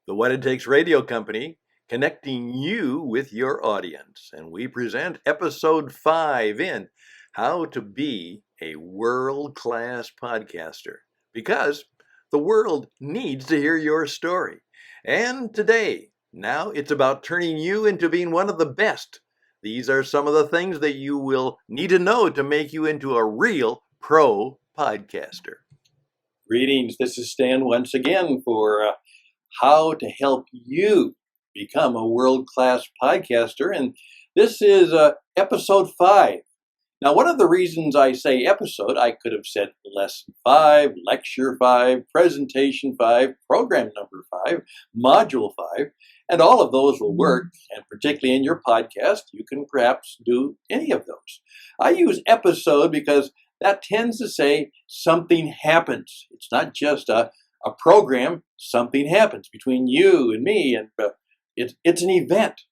the What It Takes radio company, connecting you with your audience. And we present episode 5 in How to Be a World-Class Podcaster, because the world needs to hear your story. And today, now it's about turning you into being one of the best. These are some of the things that you will need to know to make you into a real pro podcaster. Greetings, this is Stan once again for how to help you become a world-class podcaster. And this is episode 5. Now, one of the reasons I say episode, I could have said lesson 5, lecture 5, presentation 5, program number 5, module 5, and all of those will work. And particularly in your podcast, you can perhaps do any of those. I use episode because that tends to say something happens. It's not just a program, something happens between you and me, and it's an event.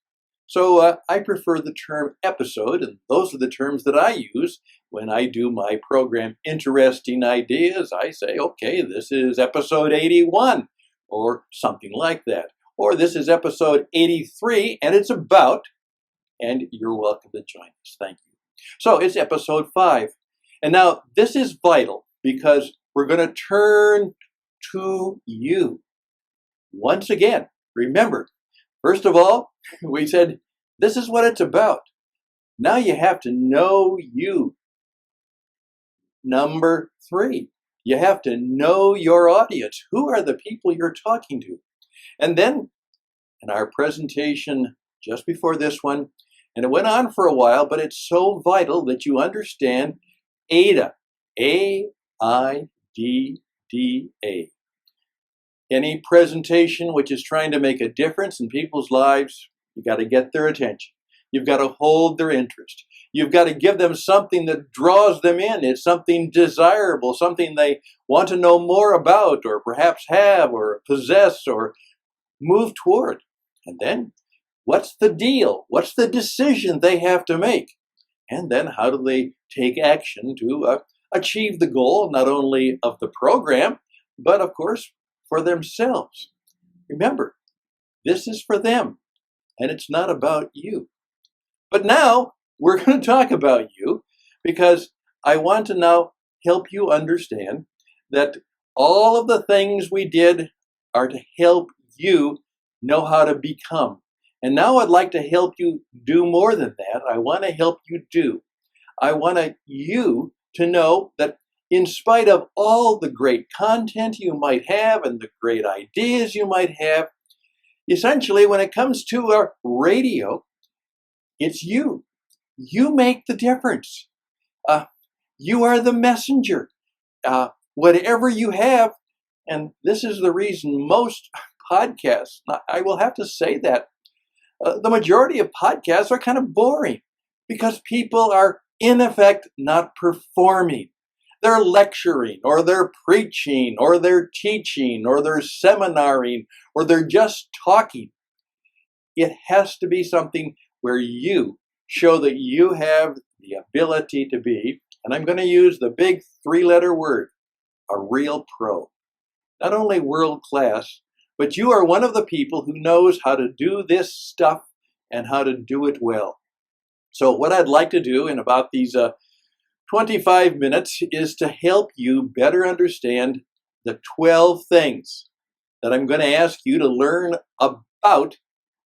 So I prefer the term episode, and those are the terms that I use when I do my program Interesting Ideas. I say, okay, this is episode 81, or something like that. Or this is episode 83, and it's about, and you're welcome to join us. Thank you. So it's episode 5. And now this is vital because we're going to turn to you. Once again, remember, first of all, we said this is what it's about. Now you have to know you. Number 3, you have to know your audience. Who are the people you're talking to? And then in our presentation just before this one, and it went on for a while, but it's so vital that you understand AIDA, A-I-D-D-A. Any presentation which is trying to make a difference in people's lives, you got to get their attention. You've got to hold their interest. You've got to give them something that draws them in. It's something desirable, something they want to know more about, or perhaps have, or possess, or move toward. And then, what's the deal? What's the decision they have to make? And then how do they take action to achieve the goal, not only of the program, but of course, for themselves. Remember, this is for them, and it's not about you. But now, we're going to talk about you, because I want to now help you understand that all of the things we did are to help you know how to become. And now I'd like to help you do more than that. I want to help you do. I want you to know that in spite of all the great content you might have and the great ideas you might have, essentially when it comes to our radio, it's you. You make the difference. You are the messenger. Whatever you have, and this is the reason most podcasts, I will have to say that, the majority of podcasts are kind of boring because people are, in effect, not performing. They're lecturing, or they're preaching, or they're teaching, or they're seminaring, or they're just talking. It has to be something where you show that you have the ability to be, and I'm going to use the big 3-letter word, a real pro. Not only world class, but you are one of the people who knows how to do this stuff and how to do it well. So what I'd like to do in about these 25 minutes is to help you better understand the 12 things that I'm going to ask you to learn about,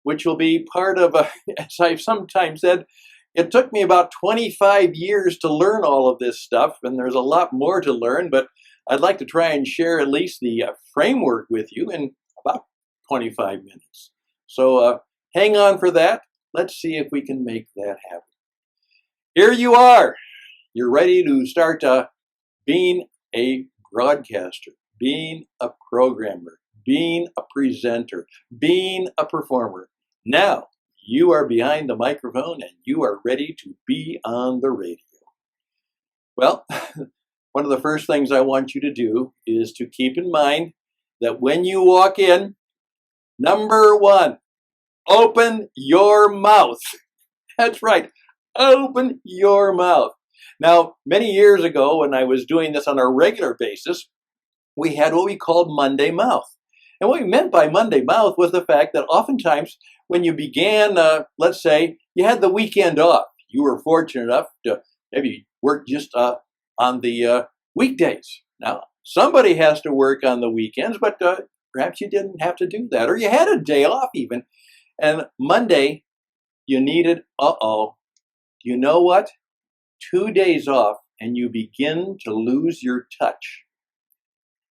which will be part of, as I've sometimes said, it took me about 25 years to learn all of this stuff, and there's a lot more to learn, but I'd like to try and share at least the framework with you in about 25 minutes. So hang on for that. Let's see if we can make that happen. Here you are. You're ready to start being a broadcaster, being a programmer, being a presenter, being a performer. Now you are behind the microphone and you are ready to be on the radio. Well, one of the first things I want you to do is to keep in mind that when you walk in, number 1, open your mouth. That's right. Open your mouth. Now, many years ago, when I was doing this on a regular basis, we had what we called Monday Mouth. And what we meant by Monday mouth was the fact that oftentimes when you began, let's say you had the weekend off, you were fortunate enough to maybe work just on the weekdays. Now, somebody has to work on the weekends, but perhaps you didn't have to do that, or you had a day off even. And Monday, you needed, you know what? 2 days off and you begin to lose your touch.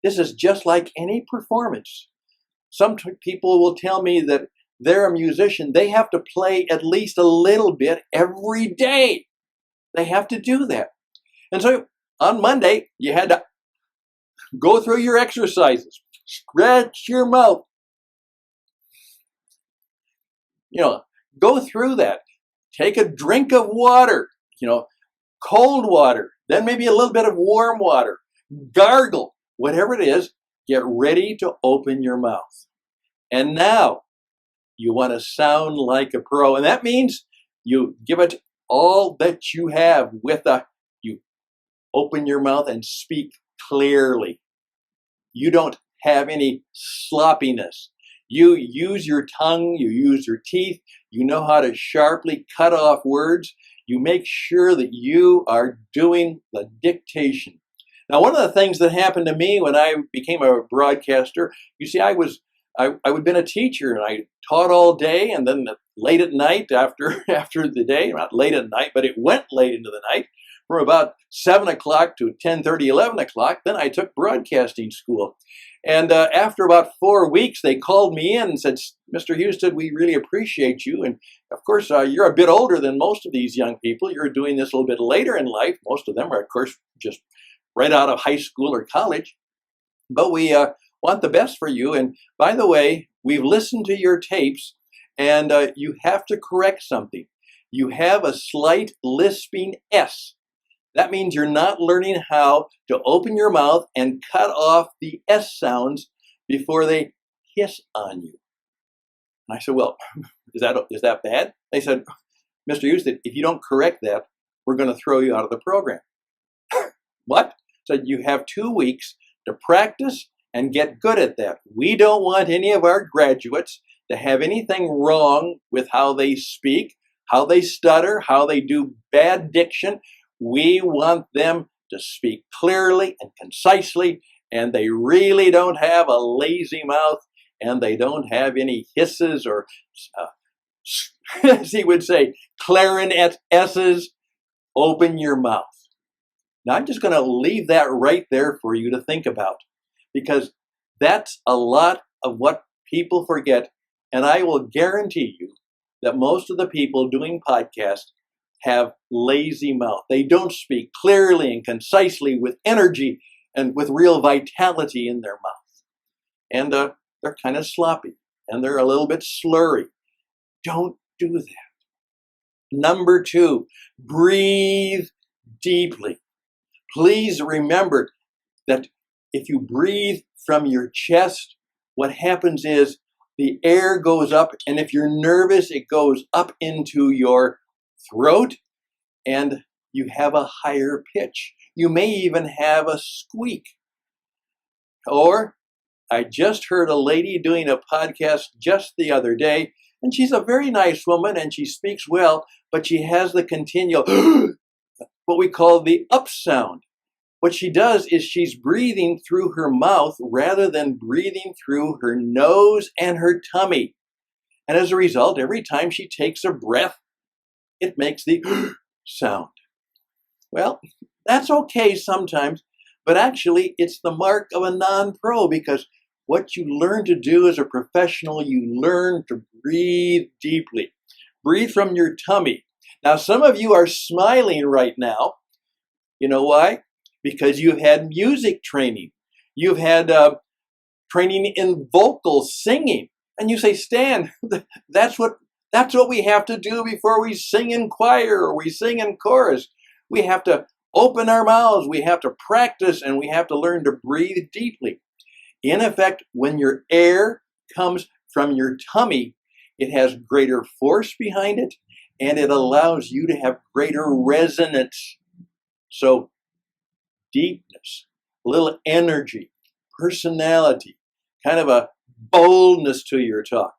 This is just like any performance. Some people will tell me that they're a musician. They have to play at least a little bit every day. They have to do that. And so on Monday, you had to go through your exercises, stretch your mouth, go through that. Take a drink of water, cold water, then maybe a little bit of warm water, gargle, whatever it is, get ready to open your mouth. And now you want to sound like a pro. And that means you give it all that you have you open your mouth and speak clearly. You don't have any sloppiness. You use your tongue, you use your teeth, you know how to sharply cut off words. You make sure that you are doing the dictation. Now, one of the things that happened to me when I became a broadcaster, you see, I would been a teacher and I taught all day, and then late at night after the day, not late at night, but it went late into the night, from about 7 o'clock to 10:30, 11 o'clock, then I took broadcasting school. And after about 4 weeks, they called me in and said, Mr. Houston, we really appreciate you. And of course, you're a bit older than most of these young people. You're doing this a little bit later in life. Most of them are, of course, just right out of high school or college. But we want the best for you. And by the way, we've listened to your tapes, and you have to correct something. You have a slight lisping S. That means you're not learning how to open your mouth and cut off the S sounds before they hiss on you. And I said, well, is that bad? They said, Mr. Houston, if you don't correct that, we're going to throw you out of the program. What? So you have 2 weeks to practice and get good at that. We don't want any of our graduates to have anything wrong with how they speak, how they stutter, how they do bad diction. We want them to speak clearly and concisely, and they really don't have a lazy mouth, and they don't have any hisses or, as he would say, clarinet S's. Open your mouth. Now, I'm just going to leave that right there for you to think about, because that's a lot of what people forget, and I will guarantee you that most of the people doing podcasts have lazy mouth. They don't speak clearly and concisely with energy and with real vitality in their mouth. And they're kind of sloppy and they're a little bit slurry. Don't do that. Number 2, breathe deeply. Please remember that if you breathe from your chest, what happens is the air goes up, and if you're nervous, it goes up into your throat, and you have a higher pitch. You may even have a squeak. Or, I just heard a lady doing a podcast just the other day, and she's a very nice woman, and she speaks well, but she has the continual, what we call the up sound. What she does is she's breathing through her mouth rather than breathing through her nose and her tummy. And as a result, every time she takes a breath, it makes the sound. Well, that's okay sometimes, but actually it's the mark of a non-pro, because what you learn to do as a professional, you learn to breathe deeply. Breathe from your tummy. Now, some of you are smiling right now. You know why? Because you've had music training. You've had training in vocal singing. And you say, Stan, that's what we have to do before we sing in choir or we sing in chorus. We have to open our mouths, we have to practice, and we have to learn to breathe deeply. In effect, when your air comes from your tummy, it has greater force behind it, and it allows you to have greater resonance. So, deepness, a little energy, personality, kind of a boldness to your talk.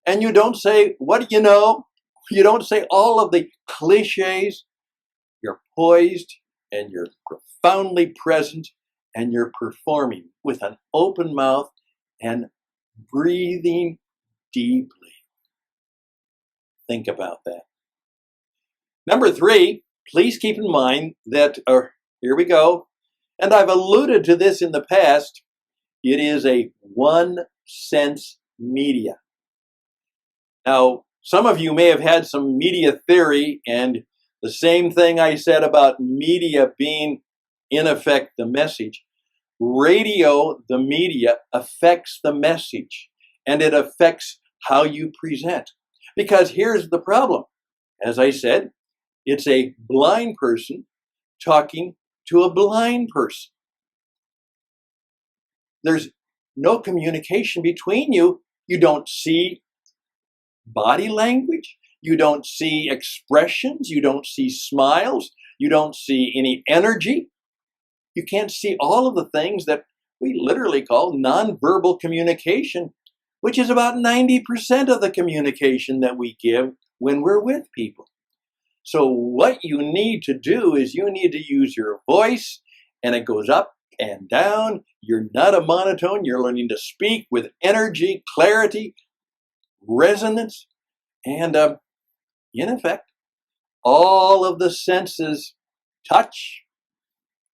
And you don't say, what do you know? You don't say all of the cliches. You're poised and you're profoundly present and you're performing with an open mouth and breathing deeply. Think about that. Number 3, please keep in mind that, here we go, and I've alluded to this in the past, it is a one-sense media. Now, some of you may have had some media theory, and the same thing I said about media being, in effect, the message. Radio, the media, affects the message, and it affects how you present. Because here's the problem. As I said, it's a blind person talking to a blind person. There's no communication between you. You don't see body language. You don't see expressions. You don't see smiles. You don't see any energy. You can't see all of the things that we literally call nonverbal communication, which is about 90% of the communication that we give when we're with people. So what you need to do is you need to use your voice, and it goes up and down. You're not a monotone. You're learning to speak with energy, clarity, resonance, and in effect, all of the senses, touch,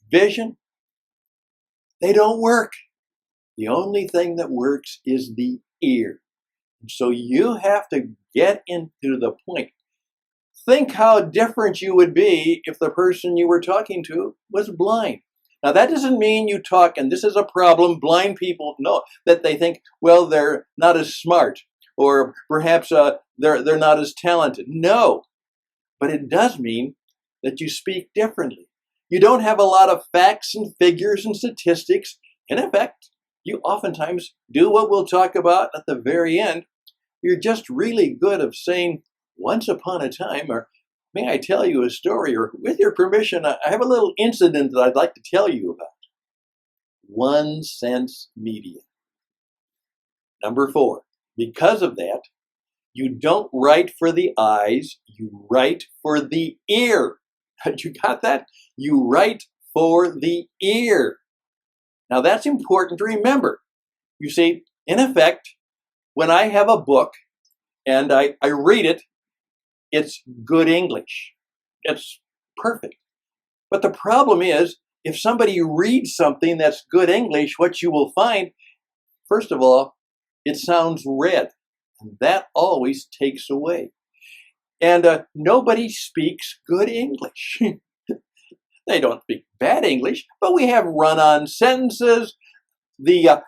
vision, they don't work. The only thing that works is the ear. So you have to get into the point. Think how different you would be if the person you were talking to was blind. Now that doesn't mean you talk, and this is a problem, blind people know, that they think, well, they're not as smart, or perhaps they're not as talented. No, but it does mean that you speak differently. You don't have a lot of facts and figures and statistics. In effect, you oftentimes do what we'll talk about at the very end. You're just really good at saying, once upon a time, or may I tell you a story, or with your permission, I have a little incident that I'd like to tell you about. One sense media. Number 4, because of that, you don't write for the eyes, you write for the ear. You got that? You write for the ear. Now that's important to remember. You see, in effect, when I have a book and I read it, it's good English. It's perfect. But the problem is, if somebody reads something that's good English, what you will find, first of all, it sounds read. And that always takes away. And nobody speaks good English. They don't speak bad English, but we have run-on sentences, the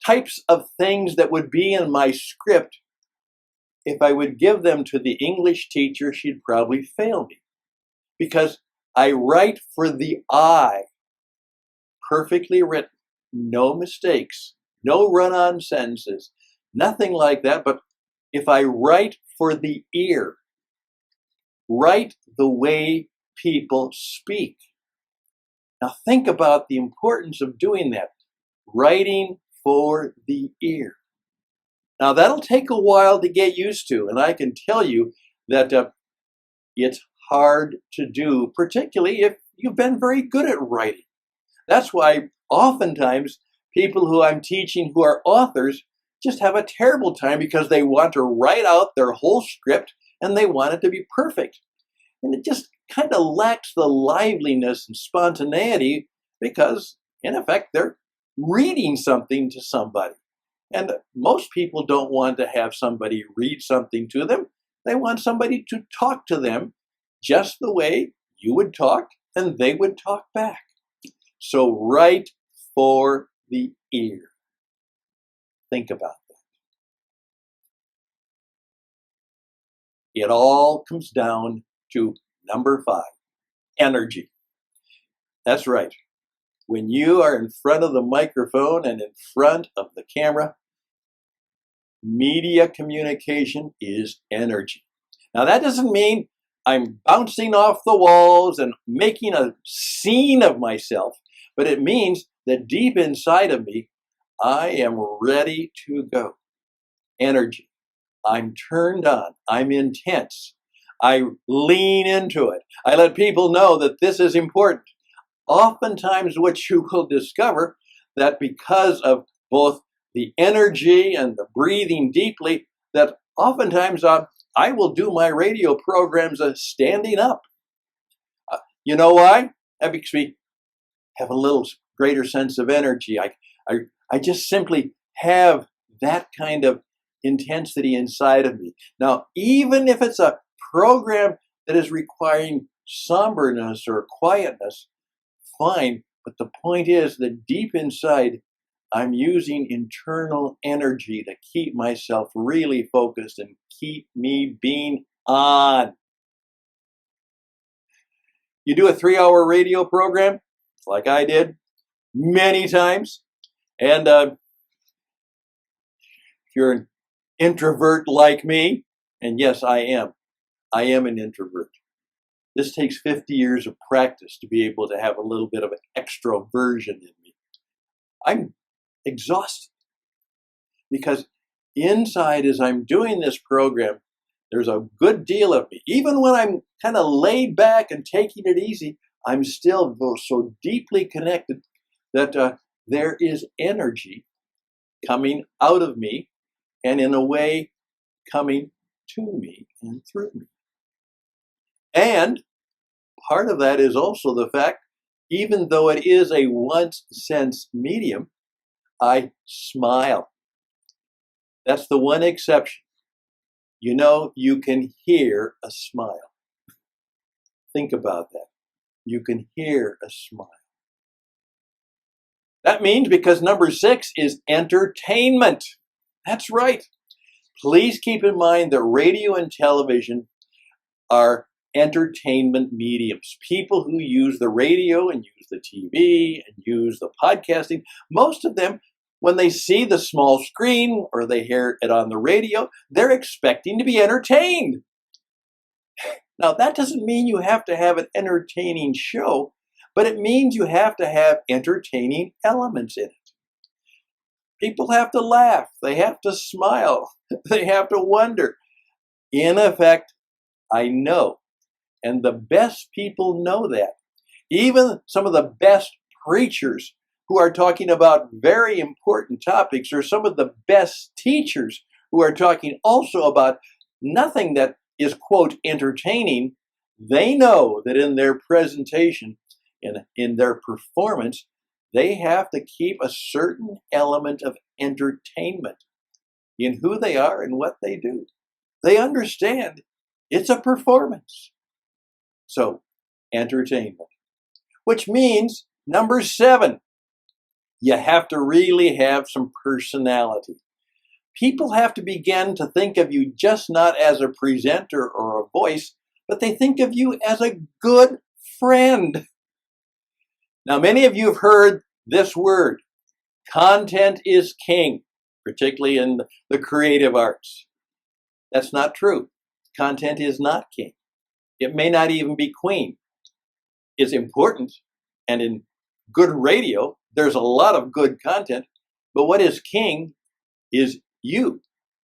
types of things that would be in my script. If I would give them to the English teacher, she'd probably fail me. Because I write for the eye, perfectly written, no mistakes, no run-on sentences, nothing like that. But if I write for the ear, write the way people speak. Now think about the importance of doing that. Writing for the ear. Now that'll take a while to get used to, and I can tell you that it's hard to do, particularly if you've been very good at writing. That's why oftentimes people who I'm teaching who are authors just have a terrible time, because they want to write out their whole script and they want it to be perfect. And it just kind of lacks the liveliness and spontaneity, because in effect they're reading something to somebody. And most people don't want to have somebody read something to them. They want somebody to talk to them just the way you would talk and they would talk back. So write for the ear. Think about that. It all comes down to number 5, energy. That's right. When you are in front of the microphone and in front of the camera, media communication is energy. Now that doesn't mean I'm bouncing off the walls and making a scene of myself, but it means that deep inside of me, I am ready to go. Energy. I'm turned on. I'm intense. I lean into it. I let people know that this is important. Oftentimes what you will discover that because of both the energy and the breathing deeply, that oftentimes I will do my radio programs standing up. You know why? That makes me have a little greater sense of energy. I just simply have that kind of intensity inside of me. Now, even if it's a program that is requiring somberness or quietness, fine. But the point is that deep inside, I'm using internal energy to keep myself really focused and keep me being on. You do a 3-hour radio program, like I did many times, and if you're an introvert like me, and yes, I am an introvert. This takes 50 years of practice to be able to have a little bit of an extroversion in me. I'm exhausted because inside, as I'm doing this program, there's a good deal of me. Even when I'm kind of laid back and taking it easy, I'm still so deeply connected that there is energy coming out of me and in a way coming to me and through me. And part of that is also the fact, even though it is a one-sense medium, I smile. That's the one exception. You know, you can hear a smile. Think about that. You can hear a smile. That means because number 6 is entertainment. That's right. Please keep in mind that radio and television are entertainment mediums. People who use the radio and use the TV and use the podcasting, most of them, when they see the small screen or they hear it on the radio, they're expecting to be entertained. Now, that doesn't mean you have to have an entertaining show, but it means you have to have entertaining elements in it. People have to laugh. They have to smile. They have to wonder. In effect, I know, and the best people know that. Even some of the best preachers who are talking about very important topics, or some of the best teachers who are talking also about nothing that is, quote, entertaining, they know that in their presentation, in their performance, they have to keep a certain element of entertainment in who they are and what they do. They understand it's a performance. So, entertainment. Which means, number 7, you have to really have some personality. People have to begin to think of you just not as a presenter or a voice, but they think of you as a good friend. Now, many of you have heard this word, content is king, particularly in the creative arts. That's not true. Content is not king. It may not even be queen. It's important, and in good radio, there's a lot of good content, but what is king is you.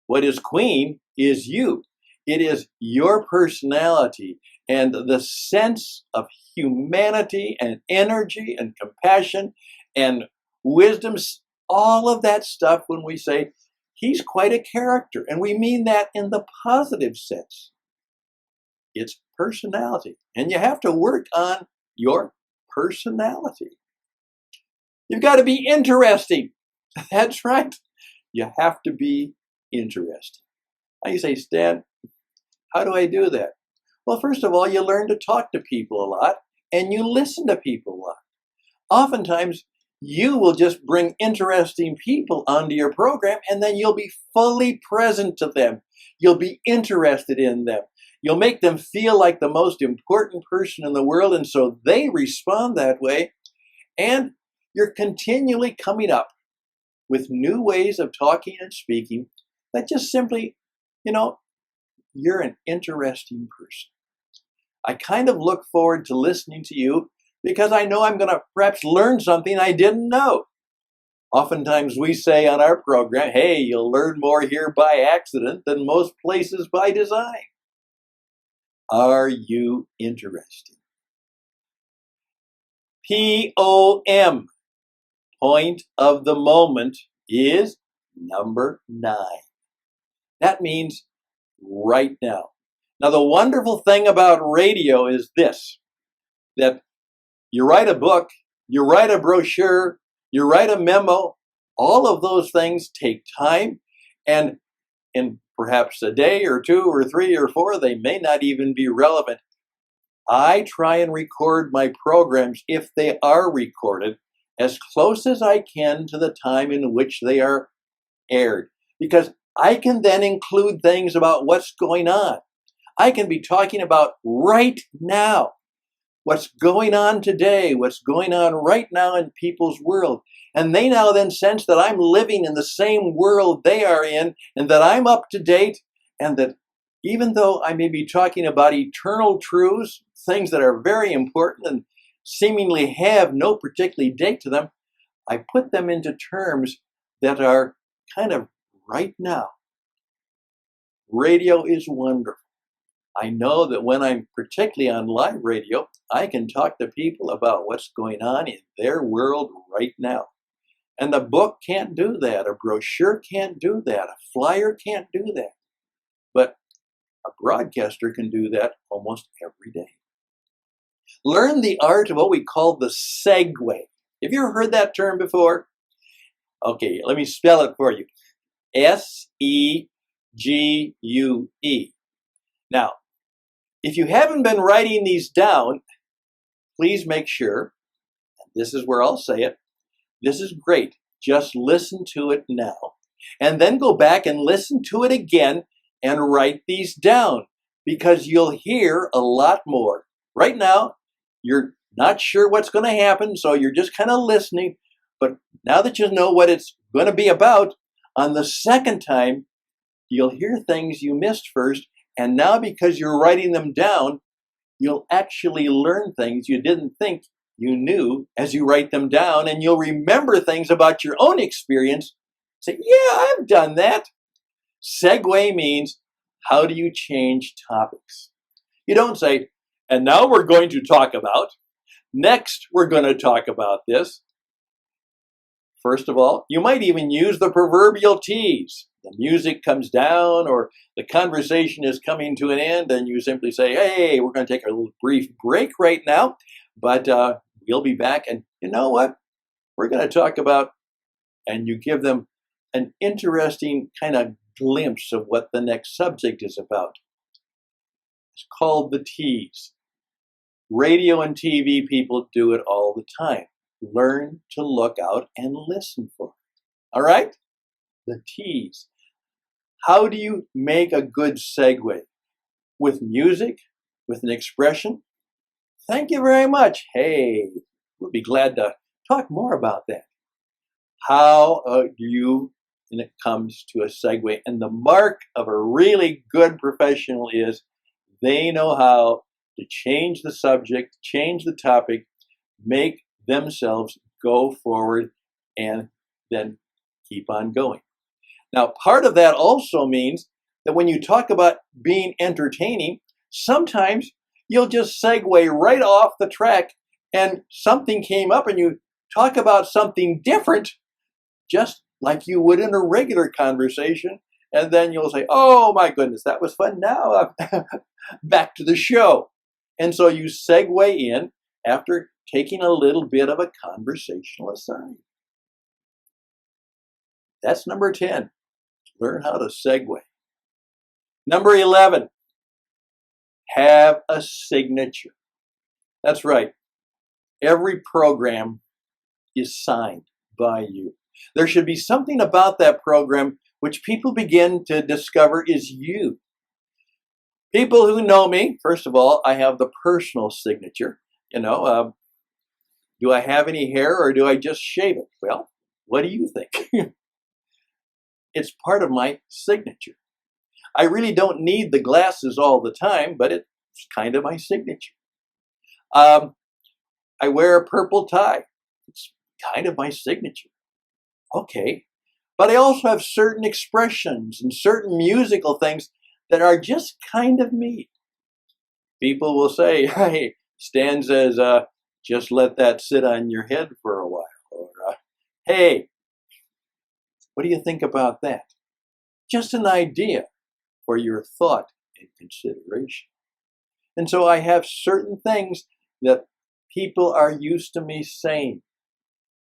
What is queen is you. It is your personality and the sense of humanity and energy and compassion and wisdom, all of that stuff when we say, he's quite a character. And we mean that in the positive sense. It's personality. And you have to work on your personality. You've got to be interesting. That's right. You have to be interesting. Now you say, Stan, how do I do that? Well, first of all, you learn to talk to people a lot and you listen to people a lot. Oftentimes, you will just bring interesting people onto your program and then you'll be fully present to them. You'll be interested in them. You'll make them feel like the most important person in the world, and so they respond that way. And you're continually coming up with new ways of talking and speaking that just simply, you're an interesting person. I kind of look forward to listening to you because I know I'm going to perhaps learn something I didn't know. Oftentimes we say on our program, hey, you'll learn more here by accident than most places by design. Are you interested? POM, point of the moment, is number 9. That means right now. Now, the wonderful thing about radio is this, that you write a book, you write a brochure, you write a memo, all of those things take time, and in perhaps a day or 2 or 3 or 4, they may not even be relevant. I try and record my programs, if they are recorded, as close as I can to the time in which they are aired, because I can then include things about what's going on. I can be talking about right now, what's going on today, what's going on right now in people's world. And they now then sense that I'm living in the same world they are in, and that I'm up to date, and that even though I may be talking about eternal truths, things that are very important and seemingly have no particular date to them, I put them into terms that are kind of right now. Radio is wonderful. I know that when I'm particularly on live radio, I can talk to people about what's going on in their world right now. And a book can't do that. A brochure can't do that. A flyer can't do that. But a broadcaster can do that almost every day. Learn the art of what we call the segue. Have you ever heard that term before? Okay, let me spell it for you. S-E-G-U-E. Now, if you haven't been writing these down, please make sure, and this is where I'll say it, this is great. Just listen to it now. And then go back and listen to it again and write these down, because you'll hear a lot more. Right now, you're not sure what's going to happen, so you're just kind of listening. But now that you know what it's going to be about, on the second time, you'll hear things you missed first. And now, because you're writing them down, you'll actually learn things you didn't think you knew as you write them down, and you'll remember things about your own experience. Say, yeah, I've done that. Segue means, how do you change topics? You don't say, and now we're going to talk about, next we're going to talk about this. First of all, you might even use the proverbial tease. The music comes down, or the conversation is coming to an end, and you simply say, hey, we're going to take a little brief break right now, but we'll be back. And you know what? We're going to talk about, and you give them an interesting kind of glimpse of what the next subject is about. It's called the tease. Radio and TV people do it all the time. Learn to look out and listen for it. All right? The tease. How do you make a good segue? With music? With an expression? Thank you very much. Hey, we'll be glad to talk more about that. How do you, when it comes to a segue? And the mark of a really good professional is they know how to change the subject, change the topic, make themselves go forward, and then keep on going. Now, part of that also means that when you talk about being entertaining, sometimes you'll just segue right off the track, and something came up and you talk about something different, just like you would in a regular conversation, and then you'll say, oh my goodness, that was fun. Now back to the show. And so you segue in after taking a little bit of a conversational aside. That's number 10. Learn how to segue. Number 11. Have a signature. That's right. Every program is signed by you. There should be something about that program which people begin to discover is you. People who know me, first of all, I have the personal signature. Do I have any hair, or do I just shave it? Well, what do you think? It's part of my signature. I really don't need the glasses all the time, but it's kind of my signature. I wear a purple tie. It's kind of my signature. Okay. But I also have certain expressions and certain musical things that are just kind of me. People will say, hey, Stan says, just let that sit on your head for a while. Or, hey, what do you think about that? Just an idea for your thought and consideration. And so I have certain things that people are used to me saying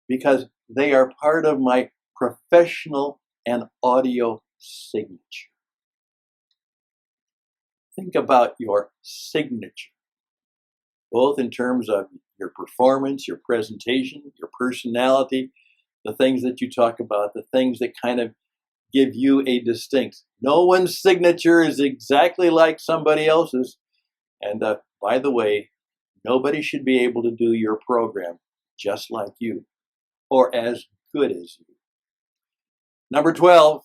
because they are part of my professional and audio signature. Think about your signature, both in terms of your performance, your presentation, your personality, the things that you talk about, the things that kind of give you a distinct. No one's signature is exactly like somebody else's. And by the way, nobody should be able to do your program just like you or as good as you. Number 12,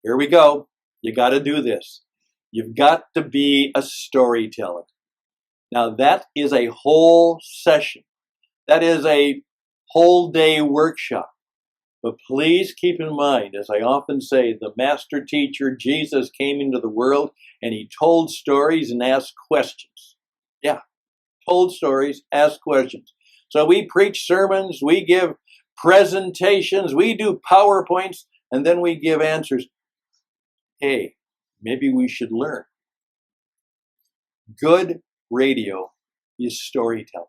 here we go. You got to do this. You've got to be a storyteller. Now that is a whole session. That is a whole day workshop. But please keep in mind, as I often say, the master teacher, Jesus, came into the world and he told stories and asked questions. Yeah, told stories, asked questions. So we preach sermons, we give presentations, we do PowerPoints, and then we give answers. Hey, maybe we should learn. Good radio is storytelling.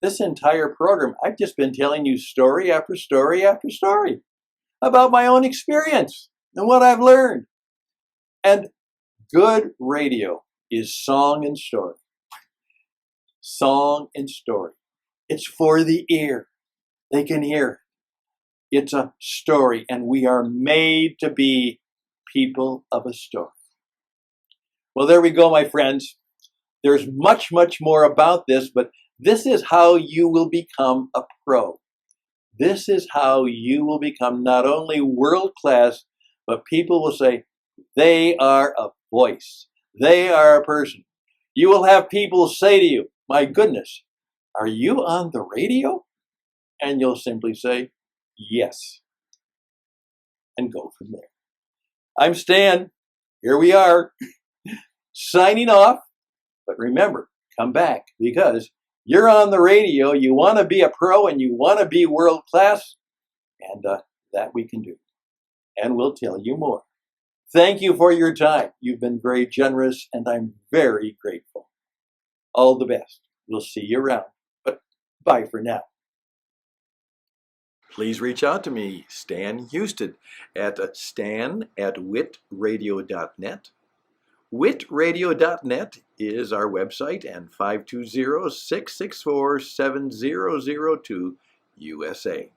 This entire program, I've just been telling you story after story after story about my own experience and what I've learned. And good radio is song and story. Song and story. It's for the ear. They can hear it. It's a story, and we are made to be people of a story. Well, there we go, my friends. There's much, much more about this, but this is how you will become a pro. This is how you will become not only world class, but people will say they are a voice. They are a person. You will have people say to you, my goodness, are you on the radio? And you'll simply say, yes. And go from there. I'm Stan. Here we are. Signing off. But remember, come back because you're on the radio, you want to be a pro and you want to be world class, and that we can do. And we'll tell you more. Thank you for your time. You've been very generous and I'm very grateful. All the best. We'll see you around. But bye for now. Please reach out to me, Stan Houston, at stan@witradio.net. Witradio.net is our website, and 520-664-7002 USA.